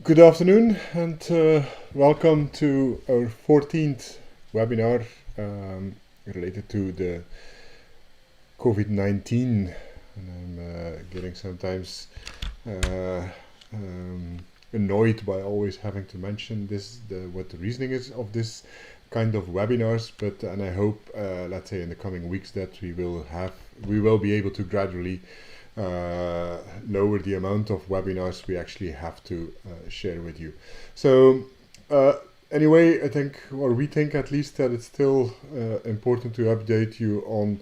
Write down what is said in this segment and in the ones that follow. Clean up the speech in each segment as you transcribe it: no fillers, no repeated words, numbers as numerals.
Good afternoon and welcome to our 14th webinar related to the COVID-19. And I'm getting sometimes annoyed by always having to mention this, what the reasoning is of this kind of webinars, and I hope, let's say in the coming weeks, that we will be able to gradually lower the amount of webinars we actually have to share with you. So anyway, I think, or we think at least, that it's still important to update you on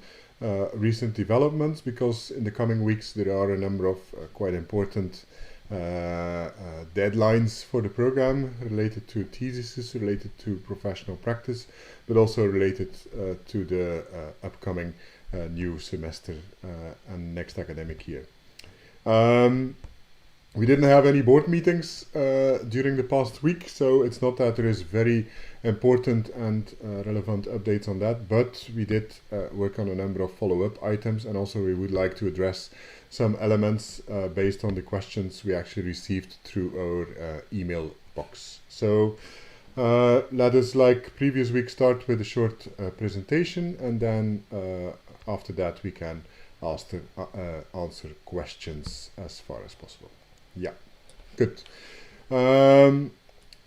recent developments, because in the coming weeks there are a number of quite important deadlines for the program related to theses, related to professional practice, but also related to the upcoming new semester and next academic year. We didn't have any board meetings during the past week, so it's not that there is very important and relevant updates on that, but we did work on a number of follow-up items, and also we would like to address some elements based on the questions we actually received through our email box. So let us, like previous week, start with a short presentation, and then after that we can answer questions as far as possible. Yeah, good.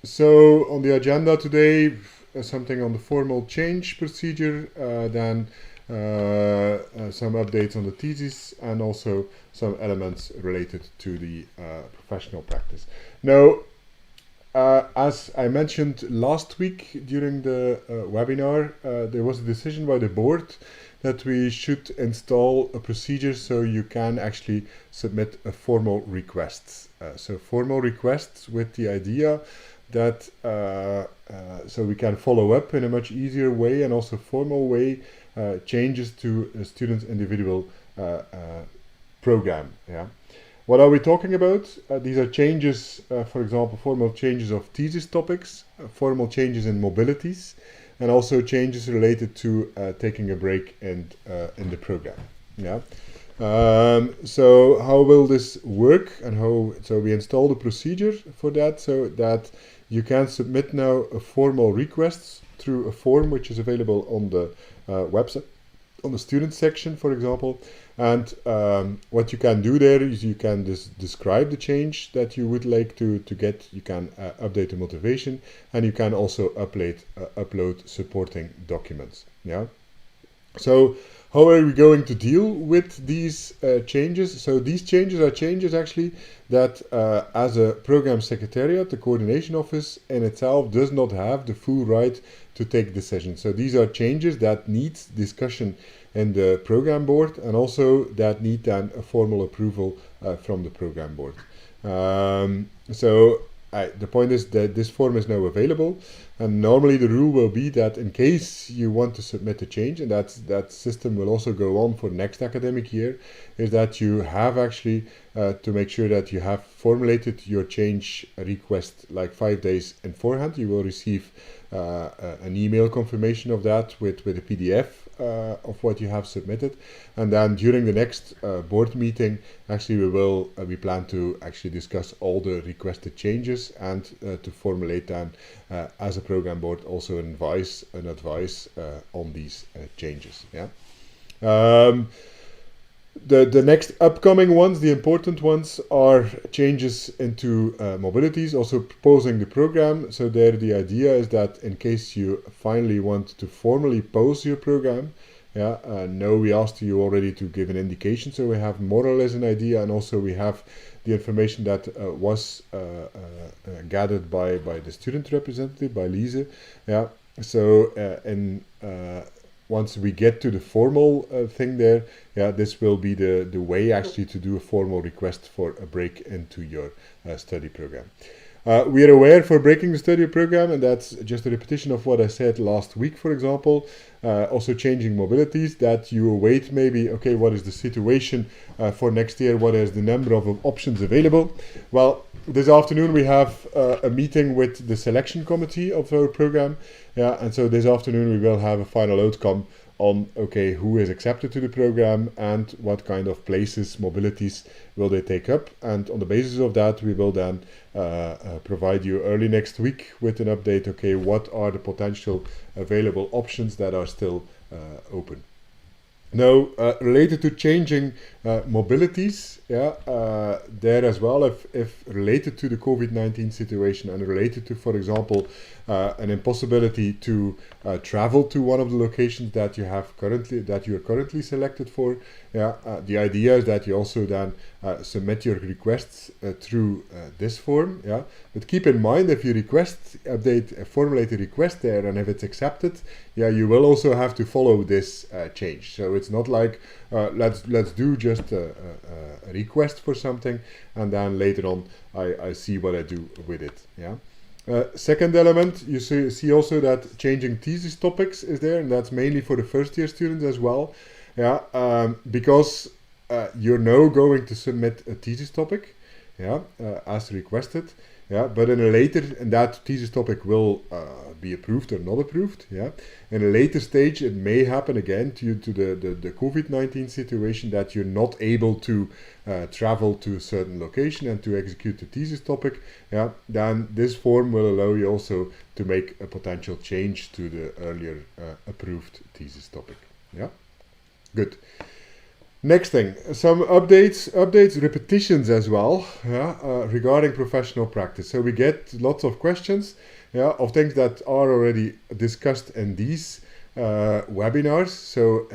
So on the agenda today, something on the formal change procedure, then some updates on the thesis, and also some elements related to the professional practice. Now, as I mentioned last week during the webinar, there was a decision by the board that we should install a procedure so you can actually submit a formal requests. So formal requests with the idea that so we can follow up in a much easier way, and also formal way, changes to a student's individual program. Yeah. What are we talking about? These are changes, for example, formal changes of thesis topics, formal changes in mobilities, and also changes related to taking a break in the program. Yeah. So how will this work, and so we installed a procedure for that, so that you can submit now a formal request through a form which is available on the website, on the student section, for example. And what you can do there is you can describe the change that you would like to get. You can update the motivation, and you can also upload supporting documents. Yeah. So how are we going to deal with these changes? So these changes are changes actually that as a program secretariat, the coordination office in itself does not have the full right to take decisions. So these are changes that need discussion in the program board, and also that need then a formal approval from the program board. So the point is that this form is now available, and normally the rule will be that in case you want to submit a change, and that system will also go on for next academic year, is that you have actually to make sure that you have formulated your change request like 5 days beforehand. You will receive an email confirmation of that with a PDF of what you have submitted, and then during the next board meeting, actually we plan to actually discuss all the requested changes, and to formulate then as a program board also an advice on these changes. Yeah. The next upcoming ones, the important ones, are changes into mobilities, also proposing the program. So there the idea is that in case you finally want to formally pose your program, yeah, now we asked you already to give an indication, so we have more or less an idea, and also we have the information that was gathered by the student representative, by Lise. Yeah. So once we get to the formal thing there, yeah, this will be the way actually to do a formal request for a break into your study program. We are aware for breaking the study program, and that's just a repetition of what I said last week, for example, also changing mobilities, that you await maybe, okay, what is the situation for next year, what is the number of options available. Well, this afternoon we have a meeting with the selection committee of our program, yeah, and so this afternoon we will have a final outcome on, okay, who is accepted to the program and what kind of places, mobilities will they take up. And on the basis of that, we will then provide you early next week with an update, okay, what are the potential available options that are still open. Now, related to changing mobilities, there as well, if related to the COVID-19 situation and related to, for example, an impossibility to travel to one of the locations that you are currently selected for, the idea is that you also then submit your requests through this form, But keep in mind, if you formulate a request there, and if it's accepted, you will also have to follow this change. So it's not like let's do just a request for something, and then later on I see what I do with it. Second element, you see also that changing thesis topics is there, and that's mainly for the first year students as well. Because you're now going to submit a thesis topic, as requested. But in a later, and that thesis topic will be approved or not approved. In a later stage, it may happen again due to the COVID-19 situation that you're not able to travel to a certain location and to execute the thesis topic. Then this form will allow you also to make a potential change to the earlier approved thesis topic. Good. Next thing, some updates, repetitions as well, regarding professional practice. So we get lots of questions, of things that are already discussed in these webinars. So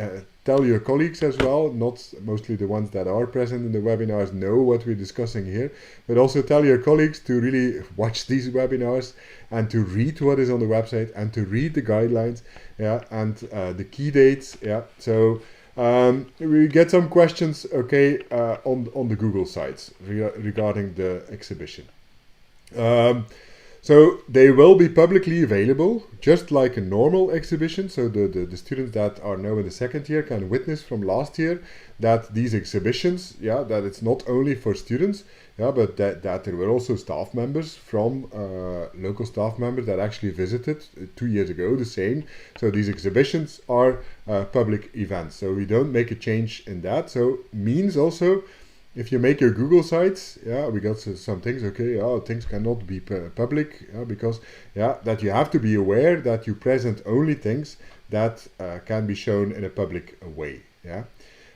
tell your colleagues as well, not mostly the ones that are present in the webinars know what we're discussing here, but also tell your colleagues to really watch these webinars and to read what is on the website and to read the guidelines, and the key dates, So we get some questions, on the Google sites regarding the exhibition. So they will be publicly available, just like a normal exhibition. So the students that are now in the second year can witness from last year that these exhibitions, that it's not only for students, but that there were also staff members from local staff members that actually visited 2 years ago, the same. So these exhibitions are public events. So we don't make a change in that. So means also, if you make your Google sites, we got some things, things cannot be public, because, that you have to be aware that you present only things that can be shown in a public way,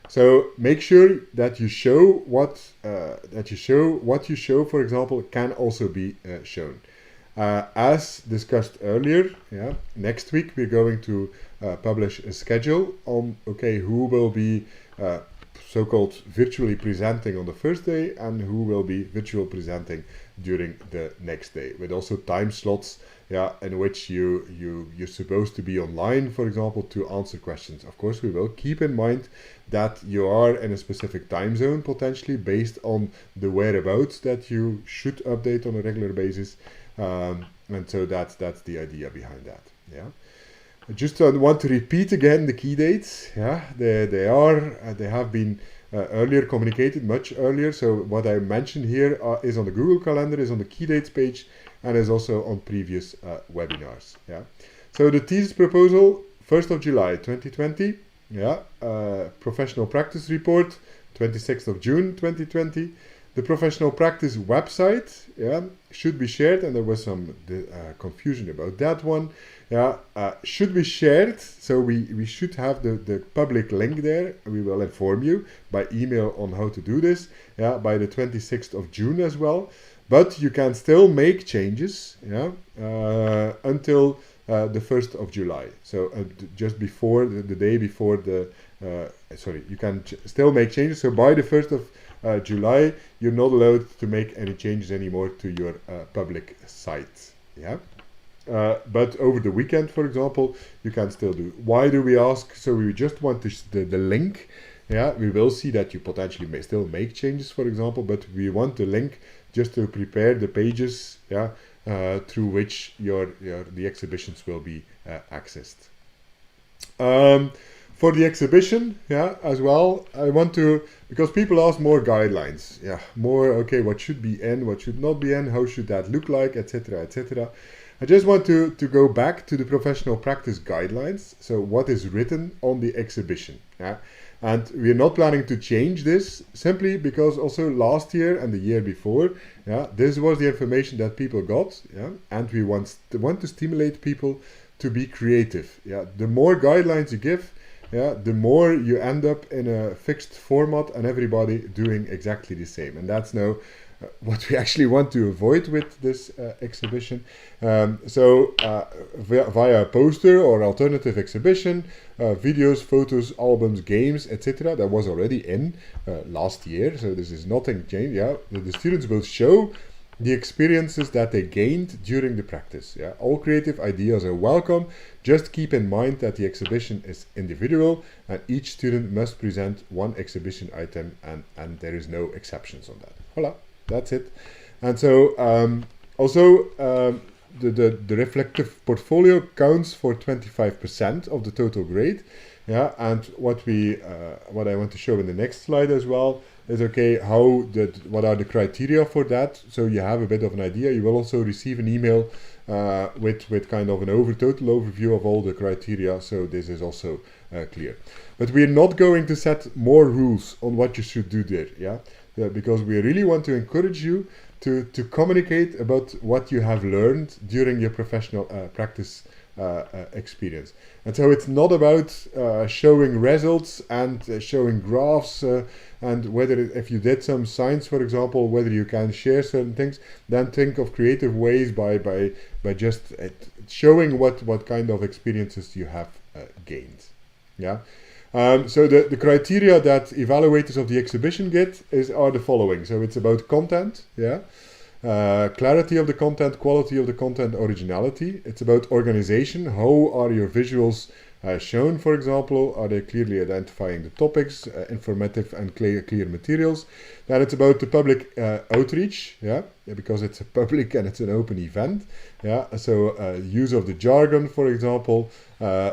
So make sure that you show what you show, for example, can also be shown. As discussed earlier, next week we're going to publish a schedule on, who will be so-called virtually presenting on the first day and who will be virtual presenting during the next day, with also time slots, in which you're supposed to be online, for example, to answer questions. Of course, we will keep in mind that you are in a specific time zone, potentially based on the whereabouts that you should update on a regular basis, and so that's the idea behind that. I just want to repeat again the key dates. They have been earlier communicated, much earlier. So what I mentioned here is on the Google Calendar, is on the key dates page, and is also on previous webinars. So the thesis proposal, 1st of July 2020. Professional practice report, 26th of June 2020. The professional practice website, should be shared, and there was some confusion about that one. Should be shared, so we should have the public link there. We will inform you by email on how to do this, by the 26th of June as well. But you can still make changes, until the 1st of July. So just before the day before you can still make changes. So by the 1st of July, you're not allowed to make any changes anymore to your public site. But over the weekend, for example, you can still do. Why do we ask? So we just want the link. We will see that you potentially may still make changes, for example, but we want the link just to prepare the pages, through which the exhibitions will be accessed. For the exhibition, as well, I want to, because people ask more guidelines, more, what should be in, what should not be in, how should that look like, etc., etc. I just want to go back to the professional practice guidelines. So what is written on the exhibition. Yeah? And we're not planning to change this simply because also last year and the year before, yeah, this was the information that people got, yeah, and we want to stimulate people to be creative. Yeah, the more guidelines you give, yeah, the more you end up in a fixed format and everybody doing exactly the same. And that's now what we actually want to avoid with this exhibition. So via a poster or alternative exhibition, videos, photos, albums, games, etc. that was already in last year. So this is nothing changed. Yeah, the students will show the experiences that they gained during the practice. Yeah, all creative ideas are welcome. Just keep in mind that the exhibition is individual and each student must present one exhibition item, and there is no exceptions on that. Voila. That's it. And so the reflective portfolio counts for 25% of the total grade. Yeah, and what I want to show in the next slide as well is, okay, what are the criteria for that? So you have a bit of an idea. You will also receive an email with kind of an total overview of all the criteria. So this is also clear. But we're not going to set more rules on what you should do there. Yeah. Yeah, because we really want to encourage you to communicate about what you have learned during your professional practice experience. And so it's not about showing results and showing graphs and whether if you did some science, for example, whether you can share certain things. Then think of creative ways by just showing what kind of experiences you have gained. Yeah. So the criteria that evaluators of the exhibition get are the following. So it's about content, yeah, clarity of the content, quality of the content, originality. It's about organization. How are your visuals shown, for example? Are they clearly identifying the topics, informative and clear materials? Then it's about the public outreach, yeah, because it's a public and it's an open event. Yeah, so use of the jargon, for example,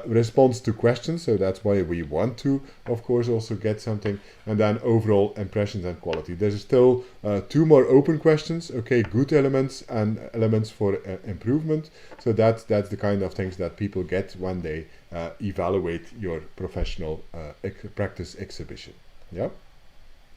response to questions, so that's why we want to, of course, also get something, and then overall impressions and quality. There's still 2 more open questions, okay, good elements and elements for improvement. So that's the kind of things that people get when they evaluate your professional practice exhibition. Yeah,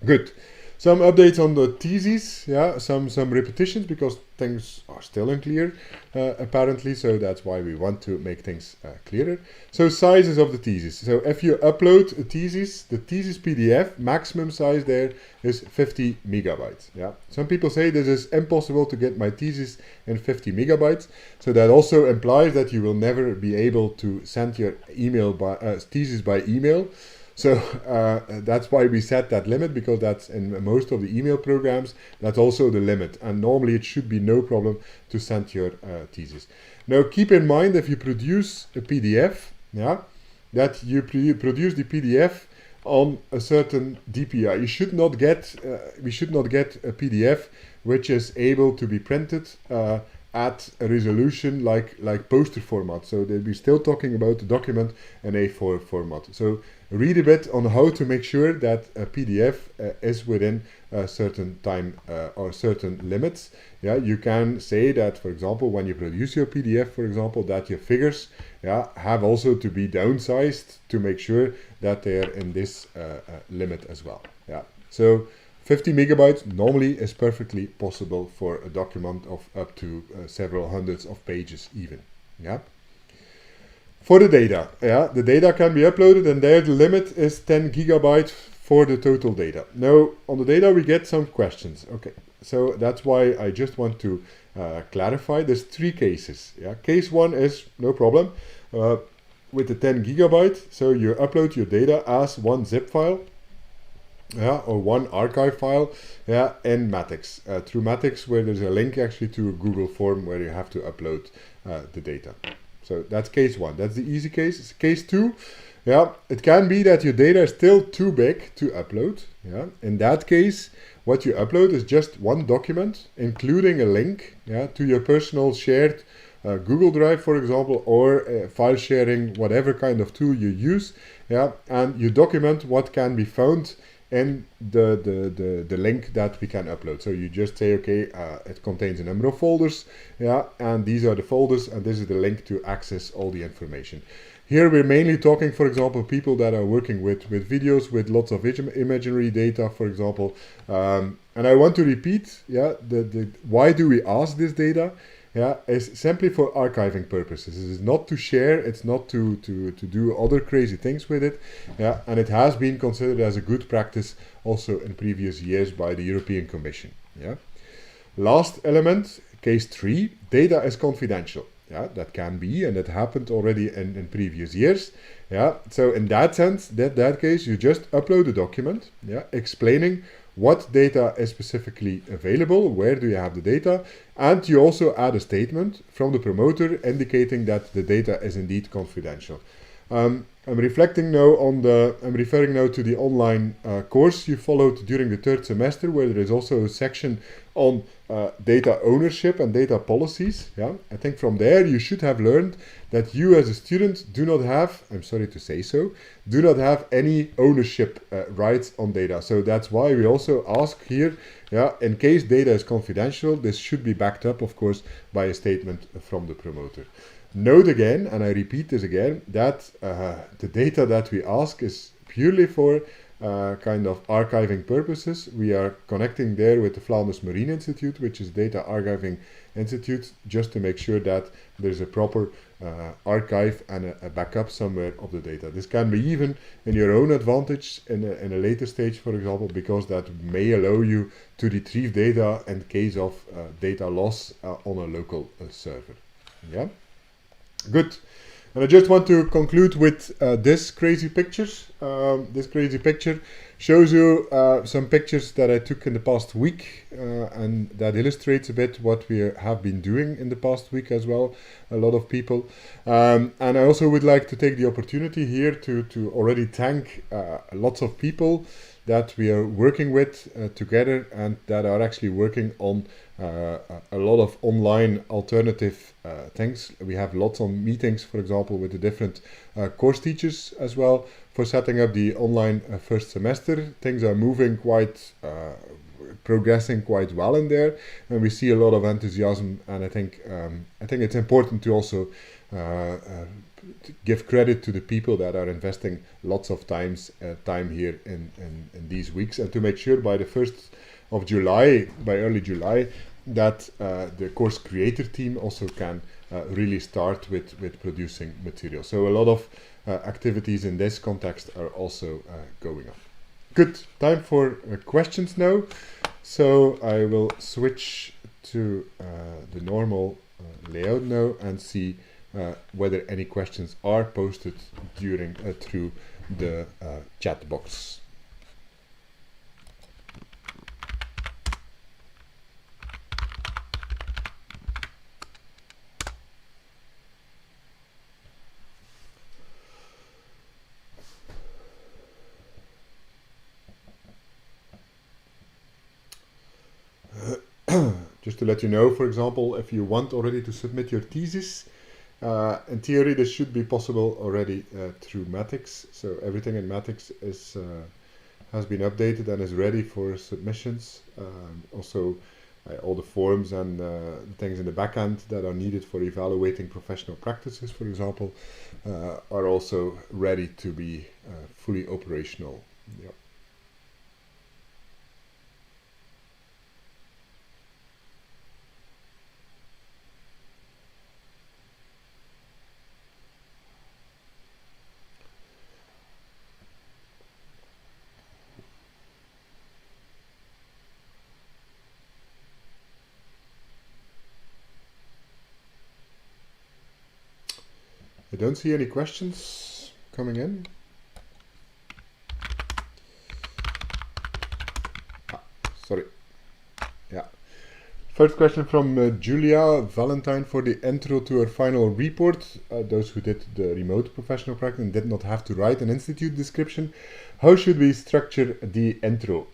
good. Some updates on the thesis, yeah, some repetitions because things are still unclear apparently, so that's why we want to make things clearer. So sizes of the thesis. So if you upload a thesis, the thesis PDF maximum size there is 50 megabytes. Yeah, some people say this is impossible to get my thesis in 50 megabytes. So that also implies that you will never be able to send your thesis by email. So that's why we set that limit, because that's in most of the email programs, that's also the limit. And normally it should be no problem to send your thesis. Now keep in mind, if you produce a PDF, yeah, that you produce the PDF on a certain DPI. You should not get, we should not get a PDF which is able to be printed at a resolution like poster format. So we're still talking about the document in A4 format. So read a bit on how to make sure that a PDF is within a certain time or certain limits. Yeah, you can say that, for example, when you produce your PDF, for example, that your figures, yeah, have also to be downsized to make sure that they are in this limit as well. Yeah, so 50 megabytes normally is perfectly possible for a document of up to several hundreds of pages even. Yeah. For the data, yeah, the data can be uploaded, and there the limit is 10 gigabytes for the total data. Now, on the data we get some questions. Okay, so that's why I just want to clarify. There's 3 cases. Yeah, case 1 is no problem with the 10 gigabyte. So you upload your data as one zip file. Yeah, or one archive file, yeah, in Matix, through Matix, where there's a link actually to a Google form where you have to upload the data. So that's case 1. That's the easy case. Case 2, yeah, it can be that your data is still too big to upload. Yeah, in that case, what you upload is just one document, including a link, yeah, to your personal shared Google Drive, for example, or file sharing, whatever kind of tool you use. Yeah, and you document what can be found in the link that we can upload. So you just say, okay, it contains a number of folders, yeah, and these are the folders, and this is the link to access all the information. Here we're mainly talking, for example, people that are working with videos, with lots of imagery data, for example. And I want to repeat, yeah, why do we ask this data? Yeah, it's simply for archiving purposes. It's not to share, it's not to do other crazy things with it. Yeah, and it has been considered as a good practice also in previous years by the European Commission. Yeah. Last element, case 3, data is confidential. Yeah, that can be, and that happened already in previous years. Yeah, so in that sense, that case, you just upload a document, yeah, explaining what data is specifically available, where do you have the data, and you also add a statement from the promoter indicating that the data is indeed confidential. I'm referring now to the online course you followed during the 3rd semester, where there is also a section on data ownership and data policies. Yeah, I think from there you should have learned that you as a student do not have, I'm sorry to say so, do not have any ownership rights on data. So that's why we also ask here, yeah, in case data is confidential, this should be backed up, of course, by a statement from the promoter. Note again, and I repeat this again, that the data that we ask is purely for kind of archiving purposes. We are connecting there with the Flanders Marine Institute, which is Data Archiving Institute, just to make sure that there's a proper archive and a backup somewhere of the data. This can be even in your own advantage in a later stage, for example, because that may allow you to retrieve data in case of data loss on a local server. Yeah. Good. And I just want to conclude with this crazy picture. This crazy picture shows you some pictures that I took in the past week, and that illustrates a bit what we have been doing in the past week as well, a lot of people. And I also would like to take the opportunity here to already thank lots of people that we are working with together, and that are actually working on a lot of online alternative things. We have lots of meetings, for example, with the different course teachers as well, for setting up the online 1st semester. Things are moving quite, progressing quite well in there, and we see a lot of enthusiasm, and I think it's important to also give credit to the people that are investing lots of time here in these weeks, and to make sure by the 1st of July, by early July, that the course creator team also can really start with producing material. So a lot of activities in this context are also going on. Good, time for questions now. So I will switch to the normal layout now and see whether any questions are posted during through the chat box. Just to let you know, for example, if you want already to submit your thesis, in theory this should be possible already through Matix. So everything in Matix has been updated and is ready for submissions. Also all the forms and things in the backend that are needed for evaluating professional practices, for example, are also ready to be fully operational. Yeah. I don't see any questions coming in. Sorry. Yeah. First question from Julia Valentine for the intro to her final report. Those who did the remote professional practice and did not have to write an institute description. How should we structure the intro?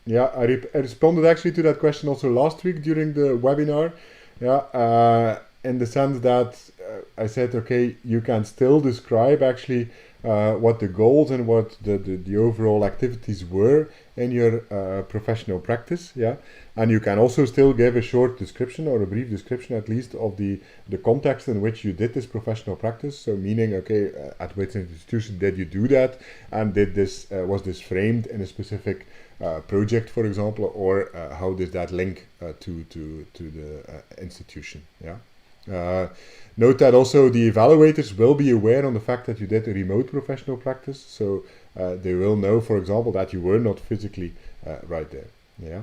Yeah, I responded actually to that question also last week during the webinar. Yeah, in the sense that I said, okay, you can still describe actually what the goals and what the overall activities were in your professional practice, yeah, and you can also still give a short description or a brief description at least of the context in which you did this professional practice. So meaning, okay, at which institution did you do that, and did this was this framed in a specific project, for example, or how does that link to the institution, yeah. Note that also the evaluators will be aware on the fact that you did a remote professional practice, so they will know, for example, that you were not physically right there. Yeah.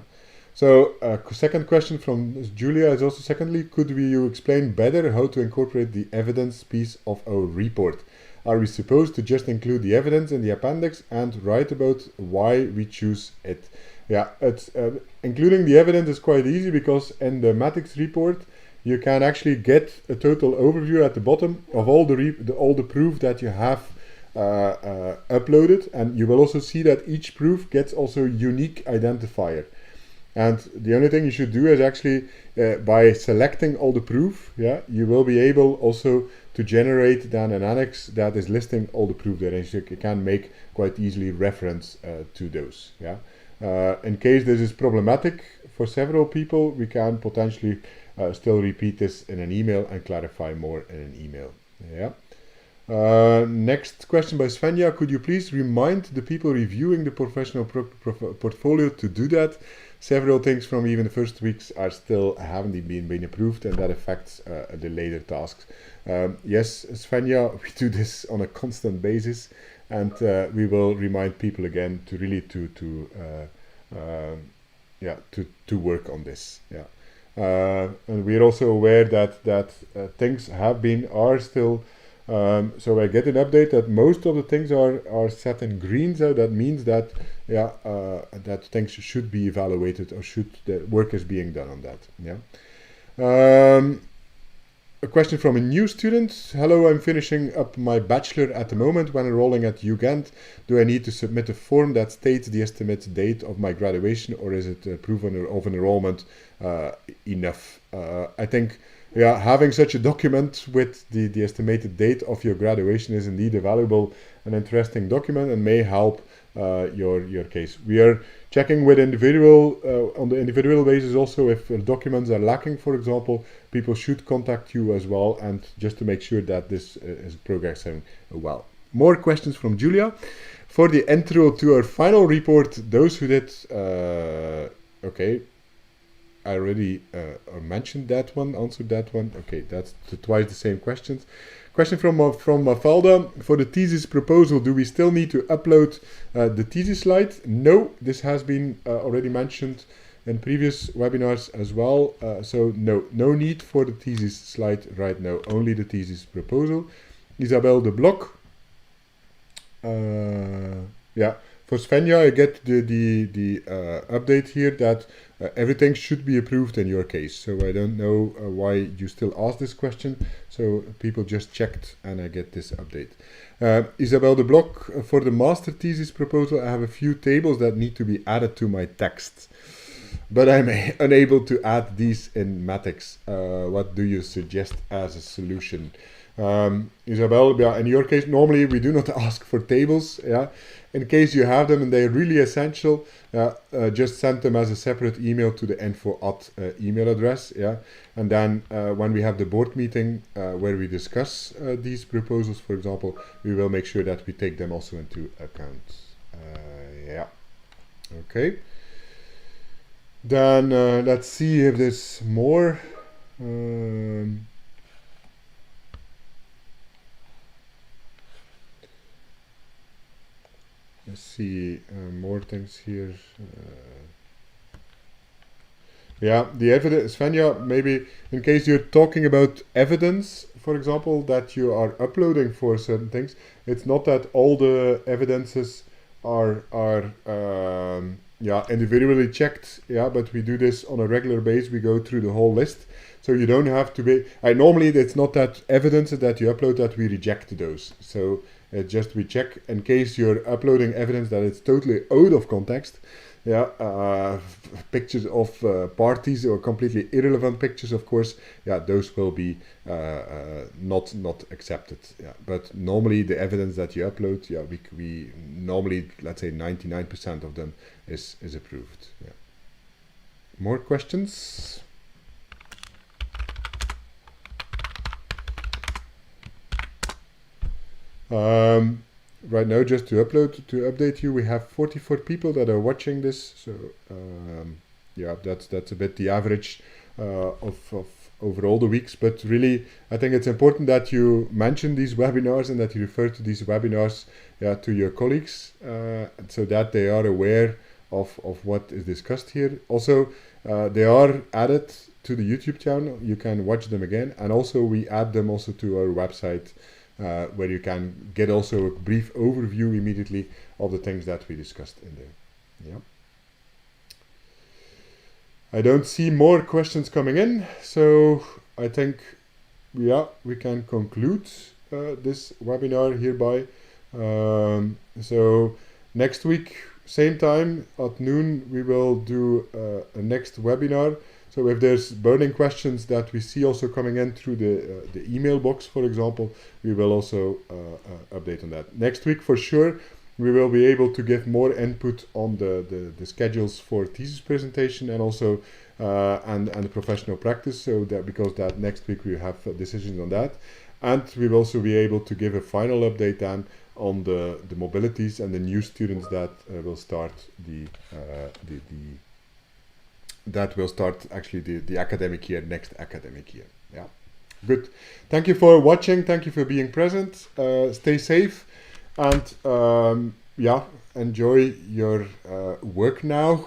So second question from Julia is also, secondly, could you explain better how to incorporate the evidence piece of our report? Are we supposed to just include the evidence in the appendix and write about why we choose it? Yeah, it's including the evidence is quite easy, because in the Matix report you can actually get a total overview at the bottom of all the proof that you have uploaded, and you will also see that each proof gets also a unique identifier. And the only thing you should do is actually by selecting all the proof, yeah, you will be able also to generate then an annex that is listing all the proof there, and you can make quite easily reference to those. Yeah. In case this is problematic for several people, we can potentially still repeat this in an email and clarify more in an email. Yeah. Next question by Svenja. Could you please remind the people reviewing the professional portfolio to do that? Several things from even the first weeks are still haven't been approved, and that affects the later tasks. Yes, Svenja, we do this on a constant basis, and we will remind people again to really to work on this. Yeah. And we are also aware that things are still. So I get an update that most of the things are set in green. So that means that that things should be evaluated, or the work is being done on that. Yeah. A question from a new student. Hello, I'm finishing up my bachelor at the moment. When enrolling at UGent, do I need to submit a form that states the estimated date of my graduation, or is it proof of enrollment enough? I think, yeah, having such a document with the estimated date of your graduation is indeed a valuable and interesting document, and may help your case. We are checking with on the individual basis also if documents are lacking, for example. People should contact you as well, and just to make sure that this is progressing well. More questions from Julia. For the intro to our final report, those who did, okay, I already mentioned that one, answered that one. Okay, that's twice the same questions. Question from Mafalda. For the thesis proposal, do we still need to upload the thesis slide? No, this has been already mentioned in previous webinars as well. So no need for the thesis slide right now, only the thesis proposal. Isabel de Blok. Yeah, for Svenja, I get the update here that everything should be approved in your case. So I don't know why you still ask this question. So people just checked, and I get this update. Isabel de Blok, for the master thesis proposal, I have a few tables that need to be added to my text, but I'm unable to add these in Matix. What do you suggest as a solution? Isabel, yeah, in your case, normally we do not ask for tables. Yeah, in case you have them and they're really essential, just send them as a separate email to the info@ email address. Yeah, and then when we have the board meeting where we discuss these proposals, for example, we will make sure that we take them also into account. Yeah, okay. Then let's see if there's more. Let's see more things here. Yeah, the evidence, Svenja, maybe in case you're talking about evidence, for example, that you are uploading for certain things, it's not that all the evidences are individually checked, yeah, but we do this on a regular basis. We go through the whole list, so you don't have to be. Normally, it's not that evidence that you upload that we reject those. So just we check in case you're uploading evidence that it's totally out of context. pictures of parties or completely irrelevant pictures, of course, those will be not accepted. But normally the evidence that you upload, we normally, let's say 99% of them is approved. More questions? Right now, just to update you, we have 44 people that are watching this. So that's a bit the average of over all the weeks. But really, I think it's important that you mention these webinars and that you refer to these webinars to your colleagues so that they are aware of what is discussed here. Also, they are added to the YouTube channel. You can watch them again, and also we add them also to our website. Where you can get also a brief overview immediately of the things that we discussed in there. I don't see more questions coming in, so I think we can conclude this webinar hereby. So next week, same time at noon, we will do a next webinar. So if there's burning questions that we see also coming in through the email box, for example, we will also update on that. Next week, for sure, we will be able to give more input on the schedules for thesis presentation and also and the professional practice. So because next week we have decisions on that, and we will also be able to give a final update then on the mobilities and the new students that will start the academic year, next academic year. Good. Thank you for watching. Thank you for being present. Stay safe and enjoy your work now.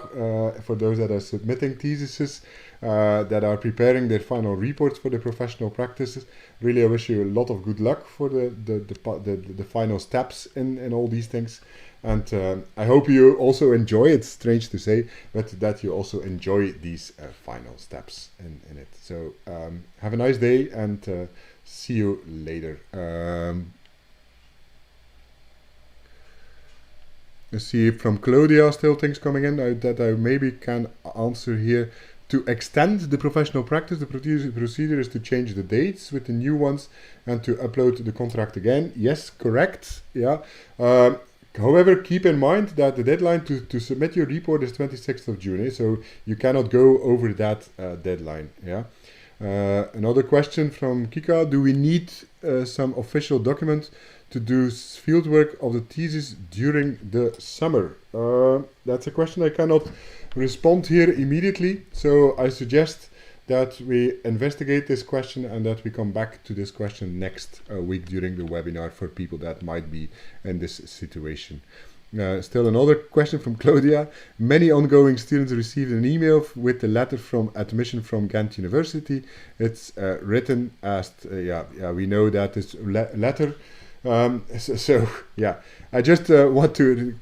For those that are submitting theses, that are preparing their final reports for the professional practices, really I wish you a lot of good luck for the final steps in all these things. And I hope you also enjoy, it's strange to say, but that you also enjoy these final steps in it. So have a nice day and see you later. Let's see from Claudia, still things coming in that I maybe can answer here. To extend the professional practice, the procedure is to change the dates with the new ones and to upload the contract again. Yes, correct. However, keep in mind that the deadline to submit your report is 26th of June, so you cannot go over that deadline. Another question from Kika: do we need some official document to do fieldwork of the thesis during the summer? That's a question I cannot respond here immediately, so I suggest that we investigate this question and that we come back to this question next week during the webinar for people that might be in this situation. Still another question from Claudia. Many ongoing students received an email with the letter from admission from Ghent University. It's written as, we know that this letter. I just want to,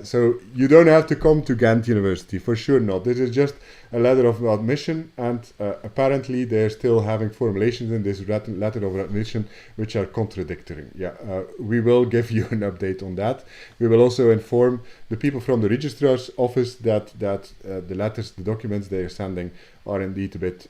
so you don't have to come to Ghent University, for sure not. This is just a letter of admission, and apparently they're still having formulations in this letter of admission which are contradictory. We will give you an update on that. We will also inform the people from the registrar's office that the letters, the documents they are sending are indeed a bit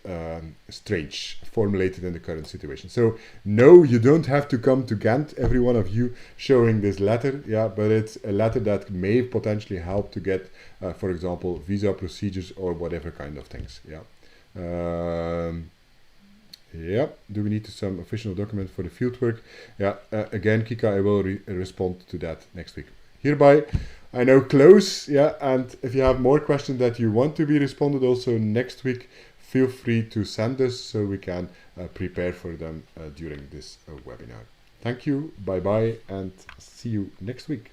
strange, formulated in the current situation. So no, you don't have to come to Ghent, every one of you showing this letter, but it's a letter that may potentially help to get, for example, visa procedures or whatever kind of things. Do we need some official document for the fieldwork? Again, Kika, I will respond to that next week. Hereby, I now close, and if you have more questions that you want to be responded also next week, feel free to send us so we can prepare for them during this webinar. Thank you, bye-bye, and see you next week.